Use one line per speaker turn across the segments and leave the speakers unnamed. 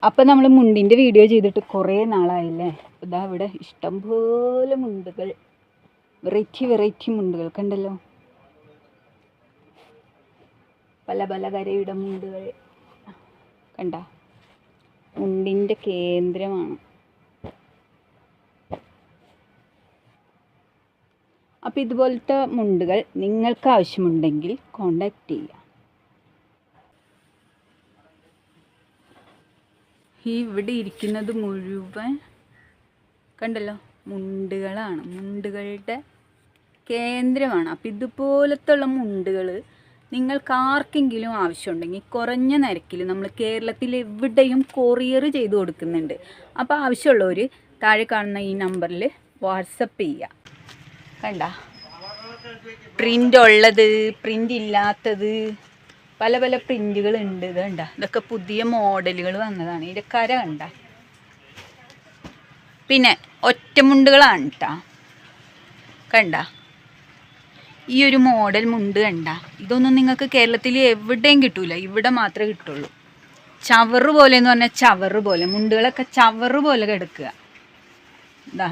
അപ്പം നമ്മൾ മുണ്ടിൻ്റെ വീഡിയോ ചെയ്തിട്ട് കുറേ നാളായില്ലേ. ഇതാ ഇവിടെ ഇഷ്ടംപോലെ മുണ്ടുകൾ, വെറൈറ്റി മുണ്ടുകൾ കണ്ടല്ലോ. പല പല കരയുടെ മുണ്ടുകൾ കണ്ട, മുണ്ടിൻ്റെ കേന്ദ്രമാണ്. അപ്പോൾ ഇതുപോലത്തെ മുണ്ടുകൾ നിങ്ങൾക്ക് ആവശ്യമുണ്ടെങ്കിൽ കോണ്ടാക്ട് ചെയ്യുക. ഈ ഇവിടെ ഇരിക്കുന്നത് മുഴുവൻ കണ്ടല്ലോ മുണ്ടുകളാണ്, മുണ്ടുകളുടെ കേന്ദ്രമാണ്. അപ്പോൾ ഇതുപോലത്തുള്ള മുണ്ടുകൾ നിങ്ങൾക്ക് ആർക്കെങ്കിലും ആവശ്യമുണ്ടെങ്കിൽ കുറഞ്ഞ നിരക്കിൽ നമ്മൾ കേരളത്തിൽ എവിടെയും കൊറിയർ ചെയ്ത് കൊടുക്കുന്നുണ്ട്. അപ്പോൾ ആവശ്യമുള്ളവർ താഴെ കാണുന്ന ഈ നമ്പറിൽ വാട്സപ്പ് ചെയ്യുക. കണ്ട, പ്രിൻ്റ് ഉള്ളത്, പ്രിൻ്റ് ഇല്ലാത്തത്, പല പല പ്രിൻ്റുകളുണ്ട്. ഇത് കണ്ട, ഇതൊക്കെ പുതിയ മോഡലുകൾ വന്നതാണ്. ഇതിൻ്റെ കര കണ്ട. പിന്നെ ഒറ്റമുണ്ടുകളാണ് കേട്ടോ. കണ്ട, ഈ ഒരു മോഡൽ മുണ്ട് കണ്ട. ഇതൊന്നും നിങ്ങൾക്ക് കേരളത്തിൽ എവിടെയും കിട്ടൂല, ഇവിടെ മാത്രമേ കിട്ടുള്ളൂ. ചവറ് പോലെ എന്ന് പറഞ്ഞാൽ ചവറ് പോലെ, മുണ്ടുകളൊക്കെ ചവറ് പോലെ കിടക്കുക. ഇതാ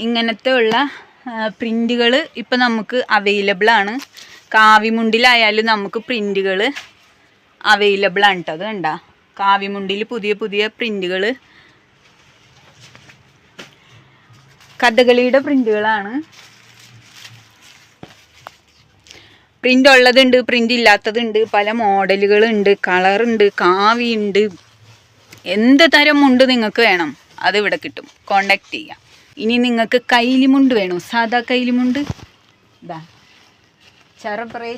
ഇങ്ങനത്തെ ഉള്ള പ്രിൻ്റുകൾ ഇപ്പം നമുക്ക് അവൈലബിൾ ആണ്. കാവിമുണ്ടിലായാലും നമുക്ക് പ്രിൻ്റുകൾ അവൈലബിൾ ആണ് കേട്ടോ. അത് കണ്ട, കാവിമുണ്ടിൽ പുതിയ പുതിയ പ്രിൻ്റുകൾ, കഥകളിയുടെ പ്രിൻ്റുകളാണ്. പ്രിൻ്റ് ഉള്ളതുണ്ട്, പ്രിൻ്റ് ഇല്ലാത്തതുണ്ട്, പല മോഡലുകളുണ്ട്, കളറുണ്ട്, കാവിയുണ്ട്. എന്ത് തരം മുണ്ട് നിങ്ങൾക്ക് വേണം അത് ഇവിടെ കിട്ടും. കോണ്ടാക്ട് ചെയ്യാം. ഇനി നിങ്ങൾക്ക് കൈലിമുണ്ട് വേണോ, സാധാ കൈലിമുണ്ട്, ഇതാ ചെറുപറേ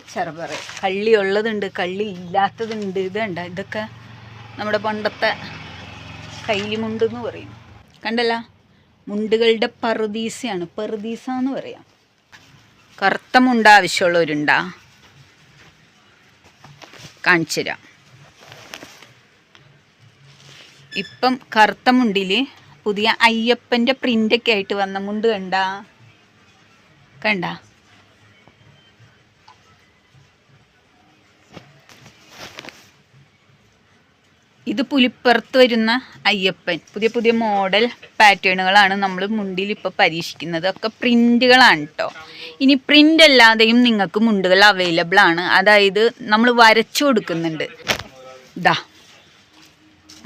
കള്ളി ഉള്ളതുണ്ട്, കള്ളി ഇല്ലാത്തതുണ്ട്. ഇത് കണ്ട, ഇതൊക്കെ നമ്മുടെ പണ്ടത്തെ കൈലിമുണ്ട് എന്ന് പറയും. കണ്ടല്ല, മുണ്ടുകളുടെ പറുദീസയാണ്, പറുദീസ എന്ന് പറയാം. കറുത്ത മുണ്ട് ആവശ്യമുള്ളവരുണ്ടാ, കാണിച്ചു തരാം. ഇപ്പം കറുത്ത മുണ്ടിൽ പുതിയ അയ്യപ്പൻ്റെ പ്രിൻ്റൊക്കെ ആയിട്ട് വന്ന മുണ്ട് കണ്ട. ഇത് പുലിപ്പുറത്ത് വരുന്ന അയ്യപ്പൻ. പുതിയ പുതിയ മോഡൽ പാറ്റേണുകളാണ് നമ്മൾ മുണ്ടിൽ ഇപ്പോൾ പരീക്ഷിക്കുന്നത്. ഒക്കെ പ്രിൻ്റുകളാണ് കേട്ടോ. ഇനി പ്രിൻ്റ് അല്ലാതെയും നിങ്ങൾക്ക് മുണ്ടുകൾ അവൈലബിൾ ആണ്. അതായത് നമ്മൾ വരച്ചു കൊടുക്കുന്നുണ്ട്. ഇതാ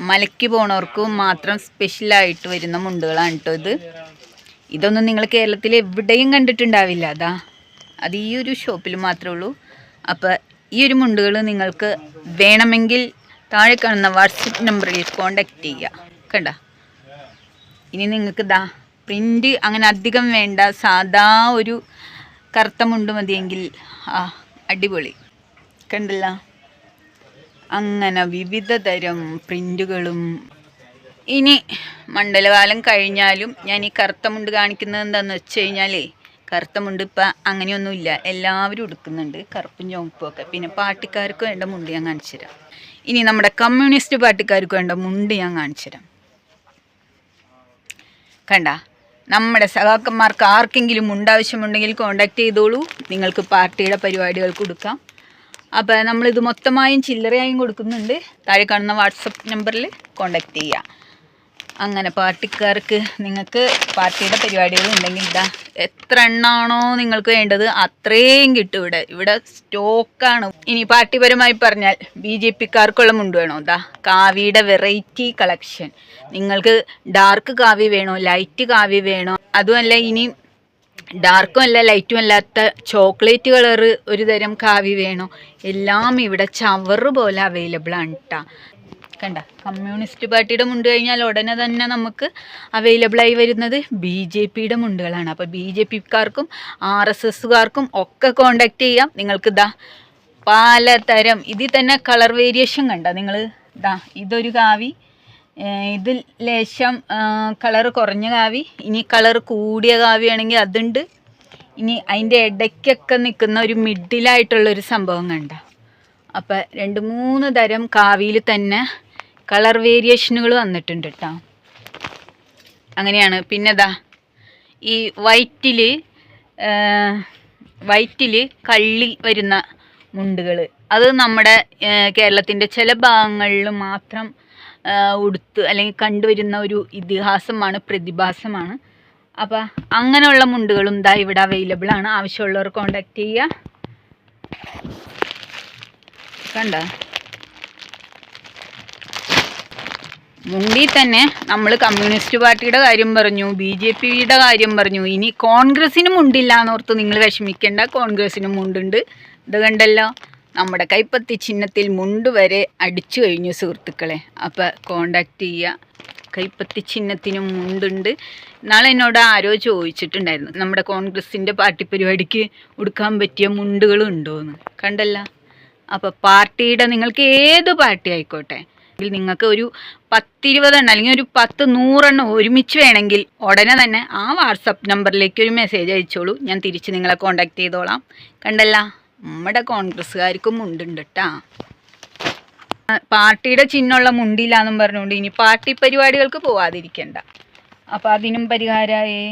മലയ്ക്ക് പോണവർക്കും മാത്രം സ്പെഷ്യലായിട്ട് വരുന്ന മുണ്ടുകളാണ് കേട്ടോ ഇതൊന്നും നിങ്ങൾ കേരളത്തിൽ എവിടെയും കണ്ടിട്ടുണ്ടാവില്ല. അത് ഈ ഒരു ഷോപ്പിൽ മാത്രമേ ഉള്ളൂ. അപ്പോൾ ഈ ഒരു മുണ്ടുകൾ നിങ്ങൾക്ക് വേണമെങ്കിൽ താഴെ കാണുന്ന വാട്സപ്പ് നമ്പറിൽ കോണ്ടാക്ട് ചെയ്യുക. കണ്ട, ഇനി നിങ്ങൾക്ക് പ്രിൻ്റ് അങ്ങനെ അധികം വേണ്ട, സാധാ ഒരു കറുത്ത മുണ്ട് മതിയെങ്കിൽ അടിപൊളി. കണ്ടല്ല, അങ്ങനെ വിവിധ തരം പ്രിൻ്റുകളും. ഇനി മണ്ഡലകാലം കഴിഞ്ഞാലും ഞാൻ ഈ കറുത്ത മുണ്ട് കാണിക്കുന്നത് എന്താണെന്ന് വെച്ച് കഴിഞ്ഞാൽ, കറുത്ത മുണ്ട് ഇപ്പം അങ്ങനെയൊന്നുമില്ല, എല്ലാവരും ഉടുക്കുന്നുണ്ട്, കറുപ്പും ചുവപ്പും ഒക്കെ. പിന്നെ പാർട്ടിക്കാർക്ക് വേണ്ട മുണ്ട് ഞാൻ കാണിച്ചു തരാം. ഇനി നമ്മുടെ കമ്മ്യൂണിസ്റ്റ് പാർട്ടിക്കാർക്ക് വേണ്ട മുണ്ട് ഞാൻ കാണിച്ചു തരാം. കണ്ട, നമ്മുടെ സഖാക്കന്മാർക്ക് ആർക്കെങ്കിലും മുണ്ട് ആവശ്യമുണ്ടെങ്കിൽ കോണ്ടാക്ട് ചെയ്തോളൂ. നിങ്ങൾക്ക് പാർട്ടിയുടെ പരിപാടികൾക്ക് കൊടുക്കാം. അപ്പോൾ നമ്മളിത് മൊത്തമായും ചില്ലറയായും കൊടുക്കുന്നുണ്ട്. താഴെ കാണുന്ന വാട്സപ്പ് നമ്പറിൽ കോണ്ടാക്ട് ചെയ്യുക. അങ്ങനെ പാർട്ടിക്കാർക്ക് നിങ്ങൾക്ക് പാർട്ടിയുടെ പരിപാടികൾ ഉണ്ടെങ്കിൽ എത്ര എണ്ണാണോ നിങ്ങൾക്ക് വേണ്ടത് അത്രയും കിട്ടും. ഇവിടെ സ്റ്റോക്കാണ്. ഇനി പാർട്ടിപരമായി പറഞ്ഞാൽ BJPക്കാർക്കുള്ള മുണ്ട് വേണോ, കാവിയുടെ വെറൈറ്റി കളക്ഷൻ. നിങ്ങൾക്ക് ഡാർക്ക് കാവി വേണോ, ലൈറ്റ് കാവി വേണോ, അതുമല്ല ഇനി ഡാർക്കും അല്ല ലൈറ്റും അല്ലാത്ത ചോക്ലേറ്റ് കളറ് ഒരു തരം കാവി വേണോ, എല്ലാം ഇവിടെ ചവറ് പോലെ അവൈലബിൾ ആണ് കേട്ടോ. കണ്ട, കമ്മ്യൂണിസ്റ്റ് പാർട്ടിയുടെ മുണ്ട് കഴിഞ്ഞാൽ ഉടനെ തന്നെ നമുക്ക് അവൈലബിളായി വരുന്നത് BJPയുടെ മുണ്ടുകളാണ്. അപ്പോൾ BJPക്കാർക്കും RSSകാർക്കും ഒക്കെ കോണ്ടാക്ട് ചെയ്യാം. നിങ്ങൾക്ക് പലതരം, ഇതിൽ തന്നെ കളർ വേരിയേഷൻ കണ്ട നിങ്ങൾ. ഇതൊരു കാവി, ഇതിൽ ലേശം കളർ കുറഞ്ഞ കാവി, ഇനി കളർ കൂടിയ കാവിയാണെങ്കിൽ അതുണ്ട്. ഇനി അതിൻ്റെ ഇടയ്ക്കൊക്കെ നിൽക്കുന്ന ഒരു മിഡിലായിട്ടുള്ളൊരു സംഭവം കണ്ട. അപ്പം 2-3 തരം കാവിയിൽ തന്നെ കളർ വേരിയേഷനുകൾ വന്നിട്ടുണ്ട് കേട്ടോ. അങ്ങനെയാണ്. പിന്നെ ഈ വൈറ്റിൽ കള്ളി വരുന്ന മുണ്ടുകൾ അത് നമ്മുടെ കേരളത്തിൻ്റെ ചില ഭാഗങ്ങളിൽ മാത്രം ഉടുത്ത് അല്ലെങ്കിൽ കണ്ടുവരുന്ന ഒരു ഇതിഹാസമാണ്, പ്രതിഭാസമാണ്. അപ്പോൾ അങ്ങനെയുള്ള മുണ്ടുകളും ഇതാ ഇവിടെ അവൈലബിൾ ആണ്. ആവശ്യമുള്ളവർ കോണ്ടാക്ട് ചെയ്യുക. കണ്ടോ, മുണ്ടി തന്നെ നമ്മൾ കമ്മ്യൂണിസ്റ്റ് പാർട്ടിയുടെ കാര്യം പറഞ്ഞു, BJPയുടെ കാര്യം പറഞ്ഞു. ഇനി കോൺഗ്രസിന് മുണ്ടില്ല എന്നോർത്ത് നിങ്ങൾ വിഷമിക്കേണ്ട, കോൺഗ്രസിന് മുണ്ടുണ്ട്. ഇത് കണ്ടല്ലോ, നമ്മുടെ കൈപ്പത്തി ചിഹ്നത്തിൽ മുണ്ട് വരെ അടിച്ചു കഴിഞ്ഞു സുഹൃത്തുക്കളെ. അപ്പോൾ കോണ്ടാക്ട് ചെയ്യുക. കൈപ്പത്തി ചിഹ്നത്തിനും മുണ്ടുണ്ട്. നാളെ എന്നോട് ആരോ ചോദിച്ചിട്ടുണ്ടായിരുന്നു, നമ്മുടെ കോൺഗ്രസിൻ്റെ പാർട്ടി പരിപാടിക്ക് ഉടുക്കാൻ പറ്റിയ മുണ്ടുകളും ഉണ്ടോയെന്ന്. കണ്ടല്ല. അപ്പോൾ പാർട്ടിയുടെ, നിങ്ങൾക്ക് ഏത് പാർട്ടി ആയിക്കോട്ടെ, നിങ്ങൾക്ക് ഒരു 10-20 എണ്ണം അല്ലെങ്കിൽ ഒരു 10-100 എണ്ണം ഒരുമിച്ച് വേണമെങ്കിൽ ഉടനെ തന്നെ ആ വാട്സപ്പ് നമ്പറിലേക്ക് ഒരു മെസ്സേജ് അയച്ചോളൂ. ഞാൻ തിരിച്ച് നിങ്ങളെ കോണ്ടാക്ട് ചെയ്തോളാം. കണ്ടല്ല, നമ്മുടെ കോൺഗ്രസ്സുകാർക്കും മുണ്ടുണ്ട് കേട്ടാ. പാർട്ടിയുടെ ചിഹ്നമുള്ള മുണ്ടില്ലാന്നും പറഞ്ഞുകൊണ്ട് ഇനി പാർട്ടി പരിപാടികൾക്ക് പോവാതിരിക്കണ്ട. അപ്പോൾ അതിനും പരിഹാരമായേ.